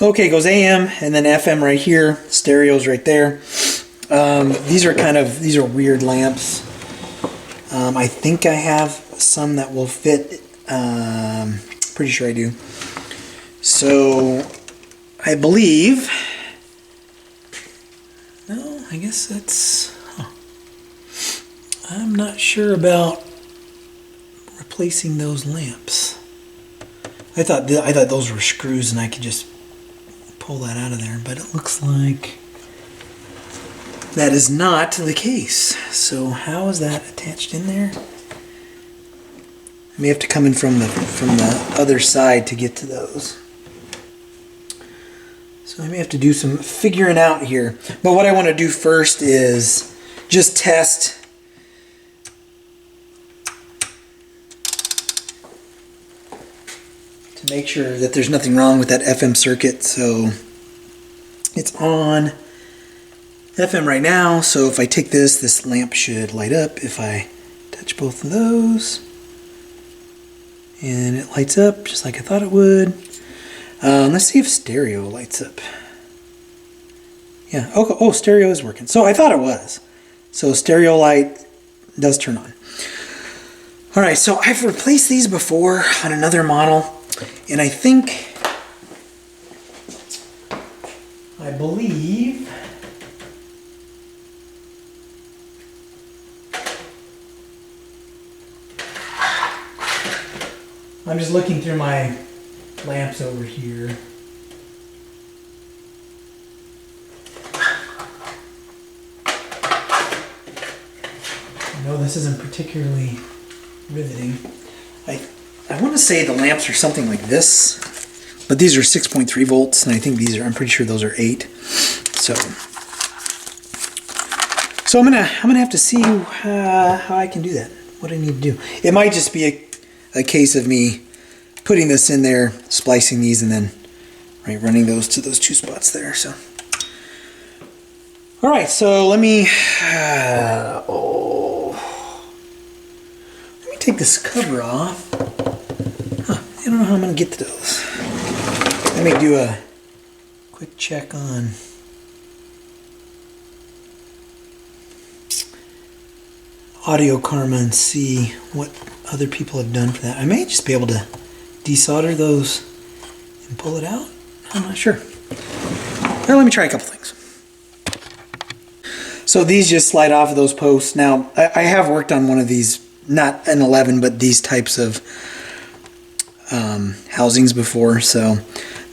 Okay, goes AM and then FM right here. Stereo's right there. These are weird lamps. I think I have some that will fit. Pretty sure I do. So I believe. No, I guess that's. I'm not sure about replacing those lamps. I thought those were screws and I could just pull that out of there, but it looks like that is not the case. So how is that attached in there? I may have to come in from the other side to get to those. So I may have to do some figuring out here. But what I want to do first is just test to make sure that there's nothing wrong with that FM circuit. So it's on FM right now, so if I take this lamp should light up if I touch both of those. And it lights up just like I thought it would. Let's see if stereo lights up. Yeah, oh, stereo is working. So I thought it was. So stereo light does turn on. All right, so I've replaced these before on another model. And I believe I'm just looking through my lamps over here. I know this isn't particularly riveting. I want to say the lamps are something like this, but these are 6.3 volts, and I think I'm pretty sure those are 8. So I'm gonna have to see how I can do that. What I need to do. It might just be a case of me putting this in there, splicing these, and then running those to those 2 spots there. So, all right. So let me take this cover off. I don't know how I'm going to get to those. Let me do a quick check on Audio Karma and see what other people have done for that. I may just be able to desolder those and pull it out. I'm not sure. Well, let me try a couple things. So these just slide off of those posts. Now, I have worked on one of these, not an 11, but these types of housings before. So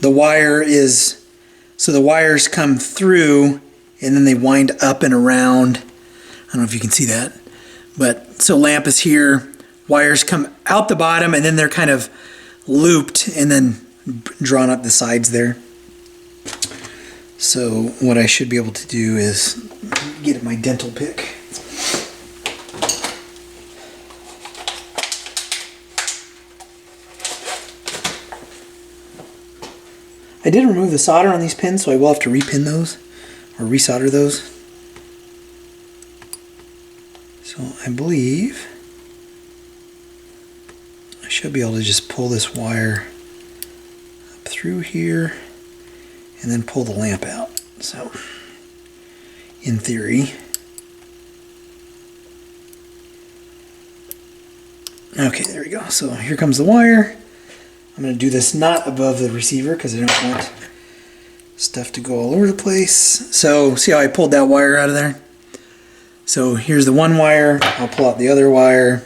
the wires come through and then they wind up and around. I don't know if you can see that, but so lamp is here, wires come out the bottom and then they're kind of looped and then drawn up the sides there. So what I should be able to do is get my dental pick. I did remove the solder on these pins, so I will have to repin those or resolder those. So I believe I should be able to just pull this wire up through here and then pull the lamp out. So in theory. Okay, there we go. So here comes the wire. I'm going to do this not above the receiver because I don't want stuff to go all over the place. So see how I pulled that wire out of there? So here's the one wire. I'll pull out the other wire.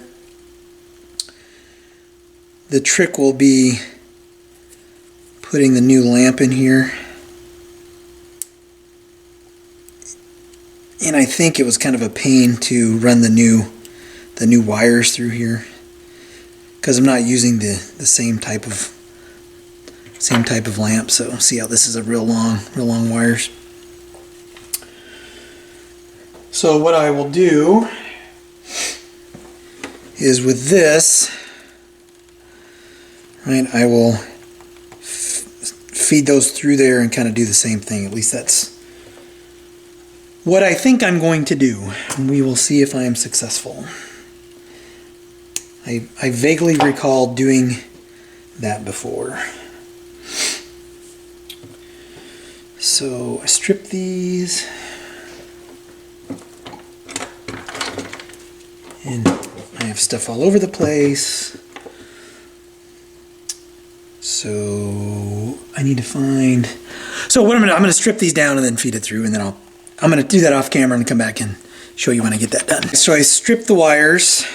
The trick will be putting the new lamp in here. And I think it was kind of a pain to run the new wires through here, because I'm not using the same type of lamp. So see how this is a real long wires. So what I will do is with this, I will feed those through there and kind of do the same thing. At least that's what I think I'm going to do. And we will see if I am successful. I vaguely recall doing that before. So I strip these. And I have stuff all over the place. So I need to find, so what I'm gonna strip these down and then feed it through, and then I'm gonna do that off camera and come back and show you when I get that done. So I stripped the wires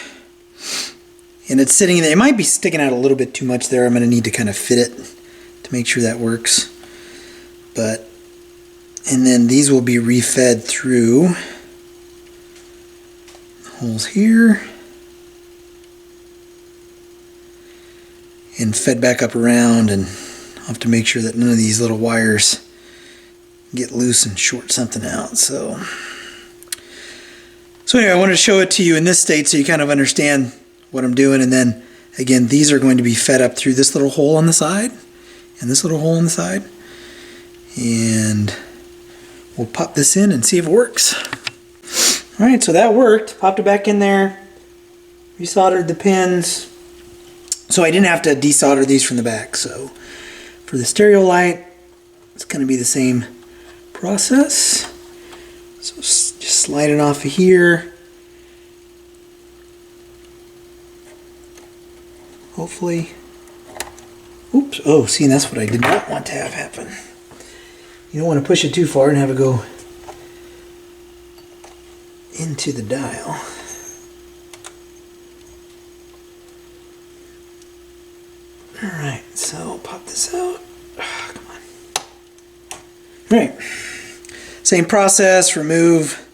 and it's sitting there. It might be sticking out a little bit too much there. I'm gonna need to kind of fit it to make sure that works. But, and then these will be refed through holes here and fed back up around, and I'll have to make sure that none of these little wires get loose and short something out. So anyway, I wanted to show it to you in this state so you kind of understand what I'm doing. And then again, these are going to be fed up through this little hole on the side and this little hole on the side, and we'll pop this in and see if it works. Alright, so that worked. Popped it back in there, resoldered the pins. So I didn't have to desolder these from the back. So for the stereo light, it's going to be the same process. So just slide it off of here. Hopefully. Oops. Oh, see, that's what I did not want to have happen. You don't want to push it too far and have it go into the dial. Alright, so pop this out. Oh, come on. Alright. Same process, remove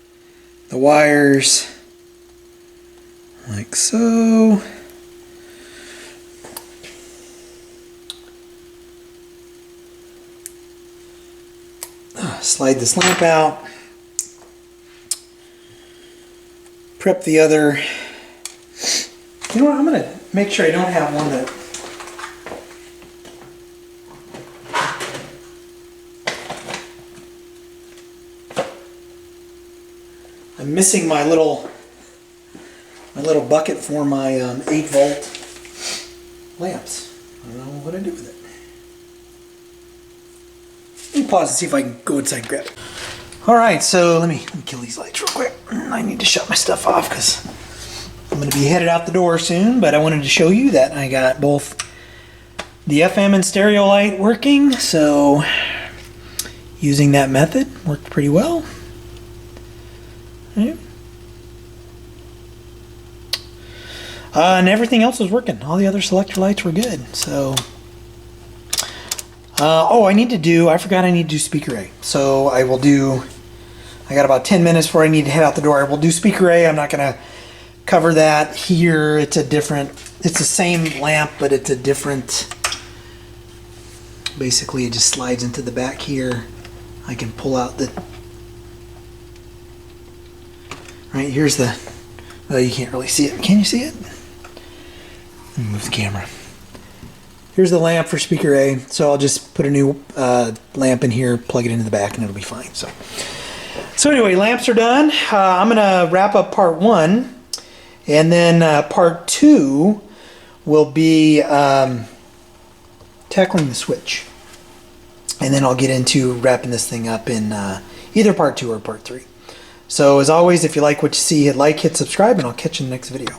the wires like so. Slide this lamp out. Prep the other. You know what, I'm going to make sure I don't have one that I'm missing my little bucket for my 8-volt lamps. I don't know what I do with it. Let me pause and see if I can go inside and grab it. Alright, so let me kill these lights real quick. I need to shut my stuff off because I'm going to be headed out the door soon, but I wanted to show you that I got both the FM and stereo light working, so using that method worked pretty well. Yeah. And everything else was working. All the other selector lights were good. So, oh, I forgot I need to do speaker A. So I got about 10 minutes before I need to head out the door. I will do speaker A. I'm not going to cover that here. It's the same lamp, but it's a different, basically it just slides into the back here. I can pull out the, right, here's the, well, you can't really see it. Can you see it? Let me move the camera. Here's the lamp for speaker A. So I'll just put a new lamp in here, plug it into the back, and it'll be fine. So anyway, lamps are done. I'm going to wrap up part 1, and then part 2 will be tackling the switch. And then I'll get into wrapping this thing up in either part 2 or part 3. So as always, if you like what you see, hit like, hit subscribe, and I'll catch you in the next video.